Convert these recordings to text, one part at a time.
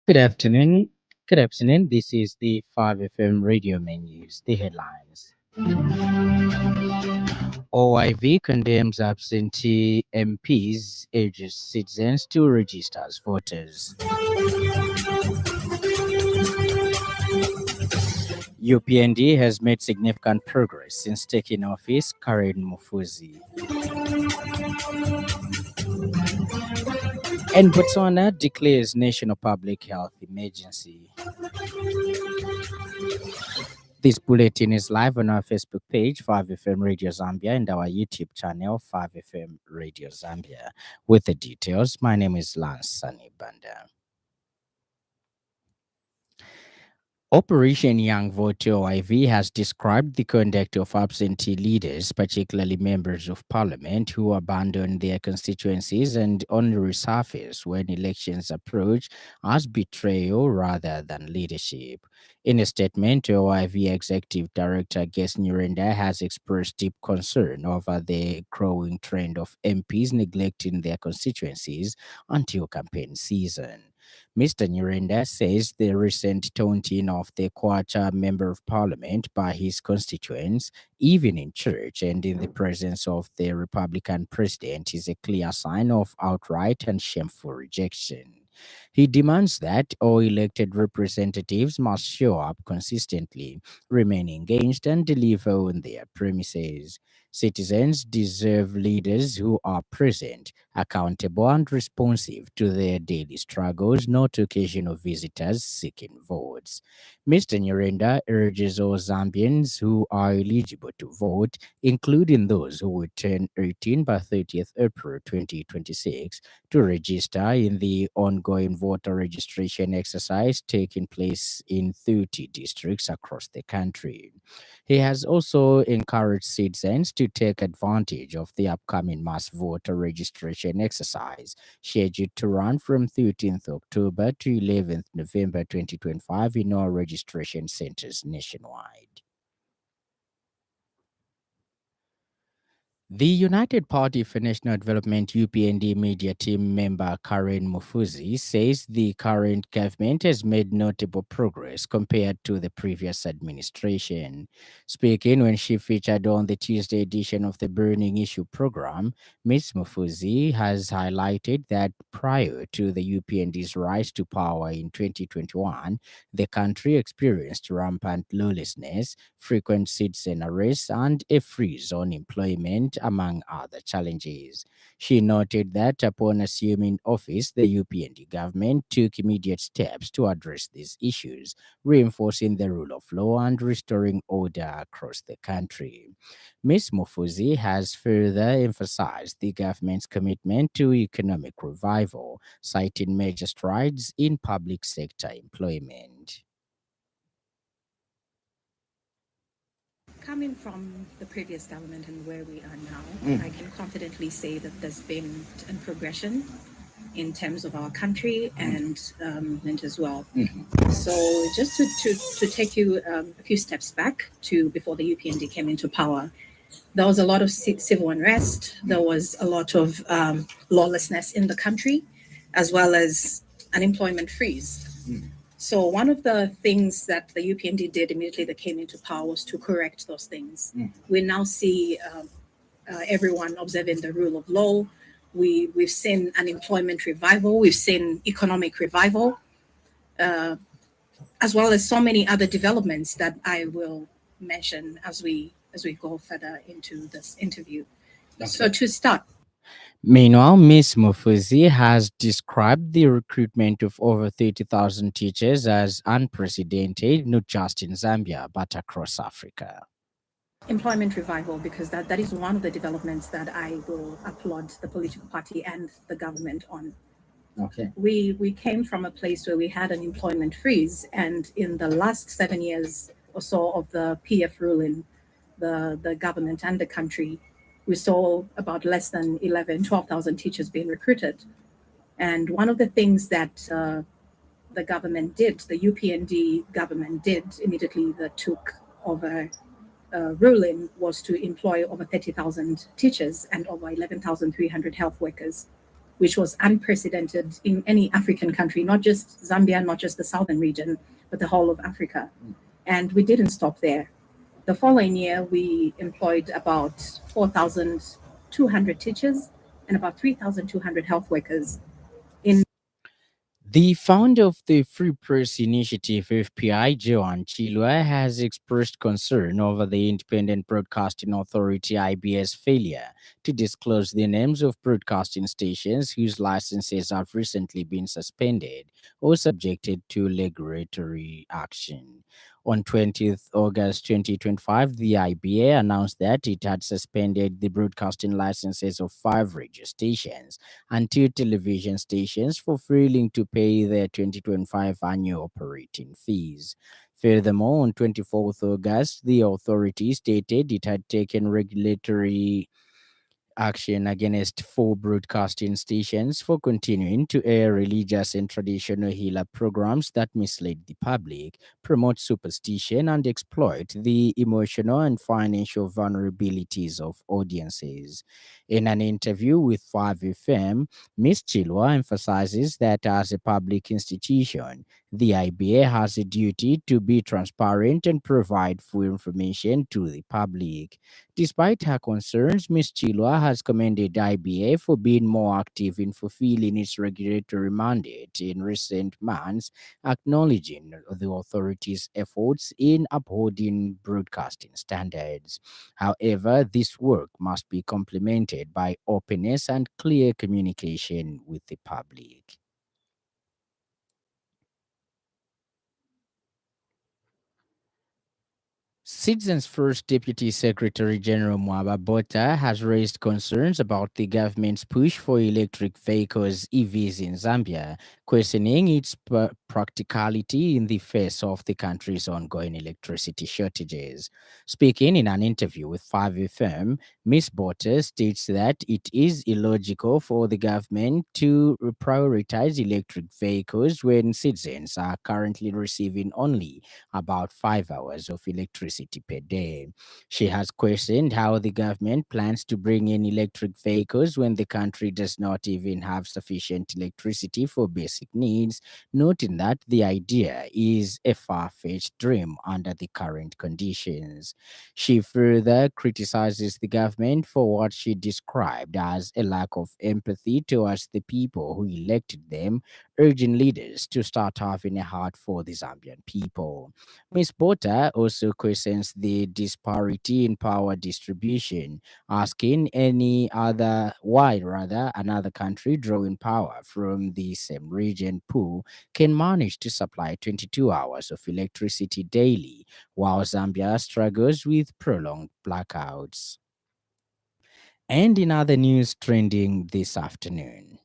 Good afternoon. Good afternoon. This is the 5FM radio menus. The headlines. OIV condemns absentee MPs, urges citizens to register as voters. UPND has made significant progress since taking office, Karen Mufuzi. And Botswana declares national public health emergency. This bulletin is live on our Facebook page, 5FM Radio Zambia, and our YouTube channel, 5FM Radio Zambia. With the details, my name is Lance Sannie Banda. Operation Young Vote OIV has described the conduct of absentee leaders, particularly members of parliament, who abandon their constituencies and only resurface when elections approach, as betrayal rather than leadership. In a statement, OIV Executive Director Ges Nyurenda has expressed deep concern over the growing trend of MPs neglecting their constituencies until campaign season. Mr. Nyurenda says the recent taunting of the Kwacha Member of Parliament by his constituents, even in church and in the presence of the Republican president, is a clear sign of outright and shameful rejection. He demands that all elected representatives must show up consistently, remain engaged, and deliver on their premises. Citizens deserve leaders who are present, accountable, and responsive to their daily struggles, not occasional visitors seeking votes. Mr. Nyurenda urges all Zambians who are eligible to vote, including those who will turn 18 by 30th April 2026, to register in the ongoing voter registration exercise taking place in 30 districts across the country. He has also encouraged citizens to take advantage of the upcoming mass voter registration exercise, scheduled to run from 13th October to 11th November 2025 in all registration centers nationwide. The United Party for National Development UPND media team member Karen Mufuzi says the current government has made notable progress compared to the previous administration. Speaking when she featured on the Tuesday edition of the Burning Issue program, Ms. Mufuzi has highlighted that prior to the UPND's rise to power in 2021, the country experienced rampant lawlessness, frequent citizen arrests, and a freeze on employment, among other challenges. She noted that upon assuming office, the UPND government took immediate steps to address these issues, reinforcing the rule of law and restoring order across the country. Ms. Mufuzi has further emphasized the government's commitment to economic revival, citing major strides in public sector employment. Coming from the previous government and where we are now, I can confidently say that there's been a progression in terms of our country and as well. So just to take you a few steps back to before the UPND came into power, there was a lot of civil unrest. There was a lot of lawlessness in the country, as well as unemployment freeze. So one of the things that the UPND did immediately that came into power was to correct those things. We now see everyone observing the rule of law. We've seen unemployment revival. We've seen economic revival. as well as so many other developments that I will mention as we go further into this interview. Okay. So to start. Meanwhile, Ms. Mufuzi has described the recruitment of over 30,000 teachers as unprecedented, not just in Zambia, but across Africa. Employment revival, because that is one of the developments that I will applaud the political party and the government on. Okay. We came from a place where we had an employment freeze, and in the last 7 years or so of the PF ruling, the government and the country, we saw about less than 12,000 teachers being recruited. And one of the things that the government did, the UPND government did immediately that took over ruling, was to employ over 30,000 teachers and over 11,300 health workers, which was unprecedented in any African country, not just Zambia, not just the southern region, but the whole of Africa. And we didn't stop there. The following year, we employed about 4,200 teachers and about 3,200 health workers. The founder of the Free Press Initiative, FPI, Joan Chilwa, has expressed concern over the Independent Broadcasting Authority, IBS, failure to disclose the names of broadcasting stations whose licenses have recently been suspended or subjected to regulatory action. On 20th August 2025, the IBA announced that it had suspended the broadcasting licenses of 5 radio stations and 2 television stations for failing to pay their 2025 annual operating fees. Furthermore, on 24th August, the authority stated it had taken regulatory action against 4 broadcasting stations for continuing to air religious and traditional healer programs that mislead the public, promote superstition, and exploit the emotional and financial vulnerabilities of audiences. In an interview with 5FM, Ms. Chilwa emphasizes that as a public institution, the IBA has a duty to be transparent and provide full information to the public. Despite her concerns, Ms. Chilwa has commended IBA for being more active in fulfilling its regulatory mandate in recent months, acknowledging the authority's efforts in upholding broadcasting standards. However, this work must be complemented by openness and clear communication with the public. Citizens First Deputy Secretary General Mwaba Bota has raised concerns about the government's push for electric vehicles (EVs) in Zambia, questioning its practicality in the face of the country's ongoing electricity shortages. Speaking in an interview with 5FM, Ms. Bota states that it is illogical for the government to prioritize electric vehicles when citizens are currently receiving only about 5 hours of electricity per day. She has questioned how the government plans to bring in electric vehicles when the country does not even have sufficient electricity for basic needs, noting that the idea is a far-fetched dream under the current conditions. She further criticizes the government for what she described as a lack of empathy towards the people who elected them, urging leaders to start having a heart for the Zambian people. Ms. Bota also questions the disparity in power distribution, asking why another country drawing power from the same region pool can manage to supply 22 hours of electricity daily, while Zambia struggles with prolonged blackouts. And in other news trending this afternoon,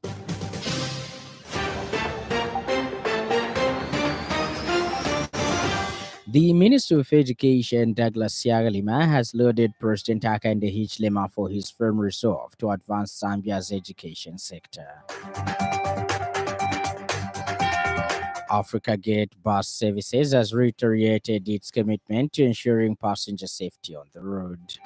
the Minister of Education, Douglas Siagalima, has lauded President Hakainde Hichilema for his firm resolve to advance Zambia's education sector. Africa Gate Bus Services has reiterated its commitment to ensuring passenger safety on the road.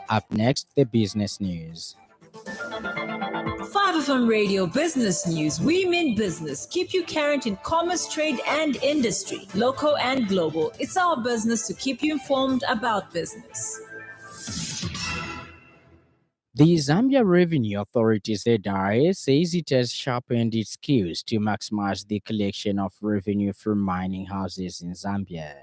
Up next, the business news. 5FM Radio Business News. We mean business. Keep you current in commerce, trade, and industry, local and global. It's our business to keep you informed about business. The Zambia Revenue Authority ZRA says it has sharpened its skills to maximize the collection of revenue from mining houses in Zambia.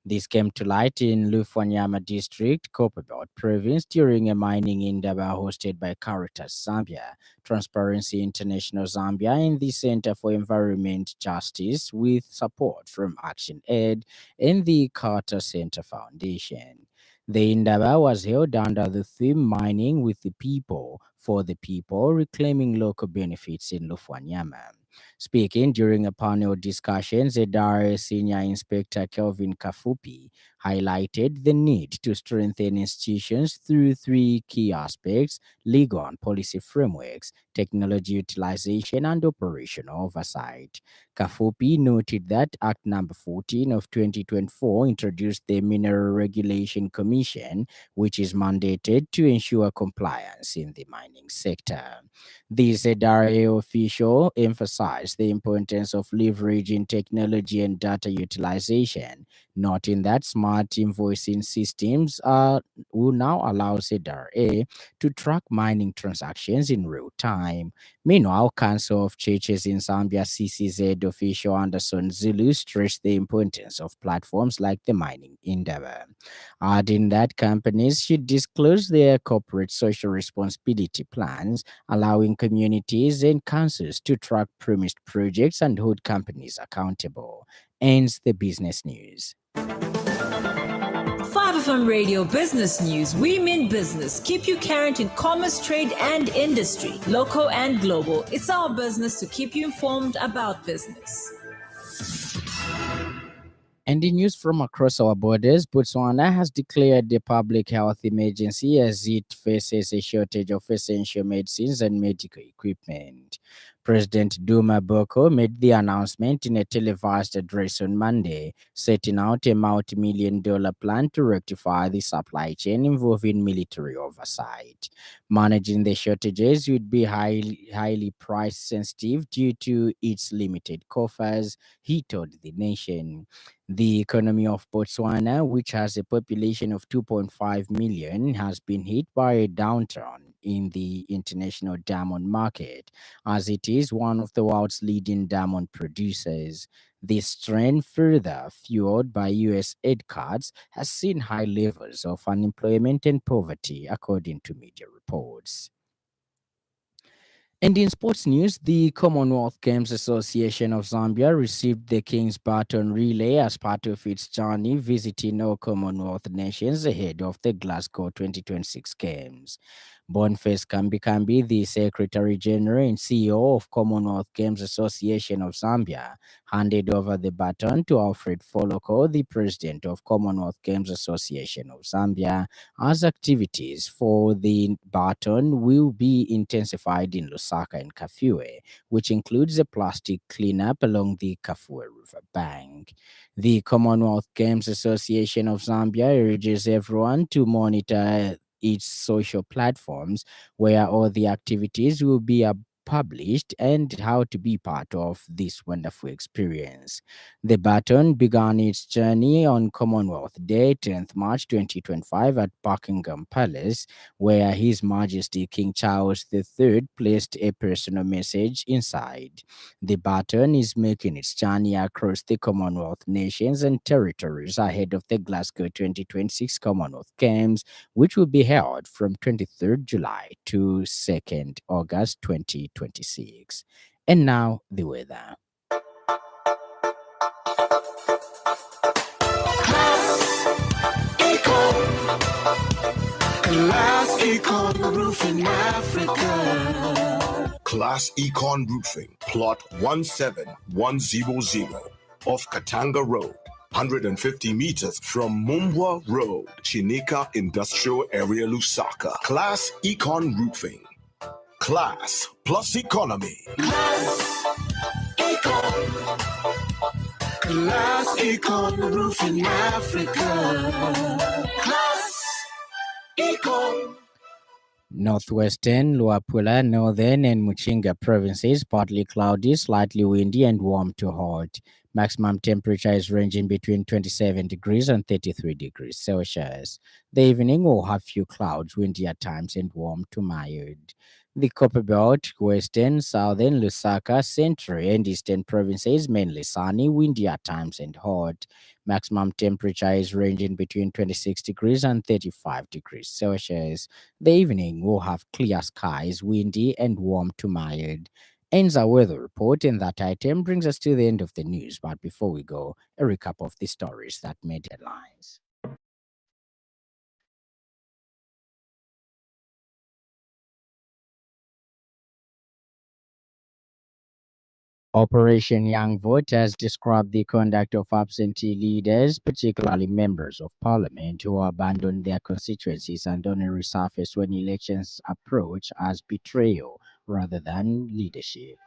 This came to light in Lufwanyama District, Copperbelt Province, during a mining endeavor hosted by Caritas Zambia, Transparency International Zambia, and the Center for Environment Justice, with support from Action Aid and the Carter Center Foundation. The endeavor was held under the theme Mining with the People, for the People, reclaiming local benefits in Lufwanyama. Speaking during a panel discussion, ZRA Senior Inspector Kelvin Kafupi highlighted the need to strengthen institutions through three key aspects: legal and policy frameworks, technology utilization, and operational oversight. Kafupi noted that Act Number 14 of 2024 introduced the Mineral Regulation Commission, which is mandated to ensure compliance in the mining sector. The ZRA official emphasized the importance of leveraging technology and data utilization, noting that smart invoicing systems will now allow ZRA to track mining transactions in real time. Meanwhile, Council of Churches in Zambia CCZ official Anderson Zulu stressed the importance of platforms like the Mining Endeavor, adding that companies should disclose their corporate social responsibility plans, allowing communities and councils to track promised projects and hold companies accountable. Ends the business news. 5FM Radio Business News. We mean business. Keep you current in commerce, trade, and industry, local and global. It's our business to keep you informed about business. And in news from across our borders, Botswana has declared a public health emergency as it faces a shortage of essential medicines and medical equipment. President Duma Boko made the announcement in a televised address on Monday, setting out a multi-million-dollar plan to rectify the supply chain involving military oversight. Managing the shortages would be highly price sensitive due to its limited coffers, he told the nation. The economy of Botswana, which has a population of 2.5 million, has been hit by a downturn in the international diamond market, as it is one of the world's leading diamond producers. This trend, further fueled by US aid cuts, has seen high levels of unemployment and poverty, according to media reports. And in sports news, the Commonwealth Games Association of Zambia received the King's Baton Relay as part of its journey visiting all Commonwealth nations ahead of the Glasgow 2026 Games. Boniface Kambi, the Secretary General and CEO of Commonwealth Games Association of Zambia, handed over the baton to Alfred Foloko, the President of Commonwealth Games Association of Zambia, as activities for the baton will be intensified in Lusaka and Kafue, which includes a plastic cleanup along the Kafue River bank. The Commonwealth Games Association of Zambia urges everyone to monitor its social platforms, where all the activities will be published and how to be part of this wonderful experience. The baton began its journey on Commonwealth Day, 10th March 2025 at Buckingham Palace, where His Majesty King Charles III placed a personal message inside. The baton is making its journey across the Commonwealth nations and territories ahead of the Glasgow 2026 Commonwealth Games, which will be held from 23rd July to 2nd August 2026. And now, the weather. Class Econ Roofing Africa. Class Econ Roofing, plot 17100 off Katanga Road, 150 meters from Mumbwa Road, Chinika Industrial Area, Lusaka. Class Econ Roofing. Class plus economy. Class Econ. Class Econ Roofing Africa. Class Econ. Northwestern, Luapula, Northern, and Muchinga provinces partly cloudy, slightly windy, and warm to hot. Maximum temperature is ranging between 27 degrees and 33 degrees Celsius. The evening will have few clouds, windy at times, and warm to mild. The Copper Belt, Western, Southern, Lusaka, Central, and Eastern provinces mainly sunny, windy at times, and hot. Maximum temperature is ranging between 26 degrees and 35 degrees Celsius. The evening will have clear skies, windy, and warm to mild. Ends our weather report, and that item brings us to the end of the news. But before we go, a recap of the stories that made headlines. Operation Young Vote has described the conduct of absentee leaders, particularly members of parliament, who abandon their constituencies and only resurface when elections approach, as betrayal rather than leadership.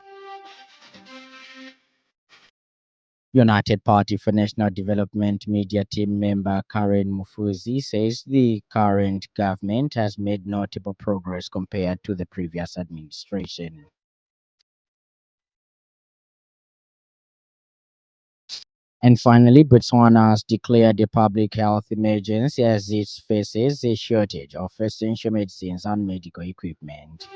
United Party for National Development Media Team member Karen Mufuzi says the current government has made notable progress compared to the previous administration. And finally, Botswana has declared a public health emergency as it faces a shortage of essential medicines and medical equipment.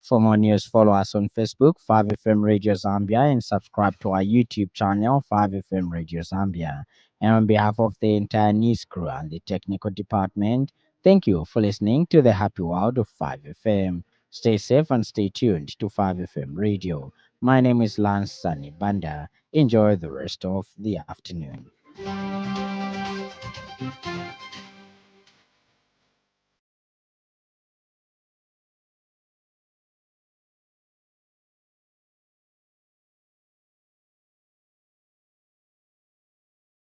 For more news, follow us on Facebook, 5FM Radio Zambia, and subscribe to our YouTube channel, 5FM Radio Zambia. And on behalf of the entire news crew and the technical department, thank you for listening to the happy world of 5FM. Stay safe and stay tuned to 5FM Radio. My name is Lance Sannie Banda. Enjoy the rest of the afternoon.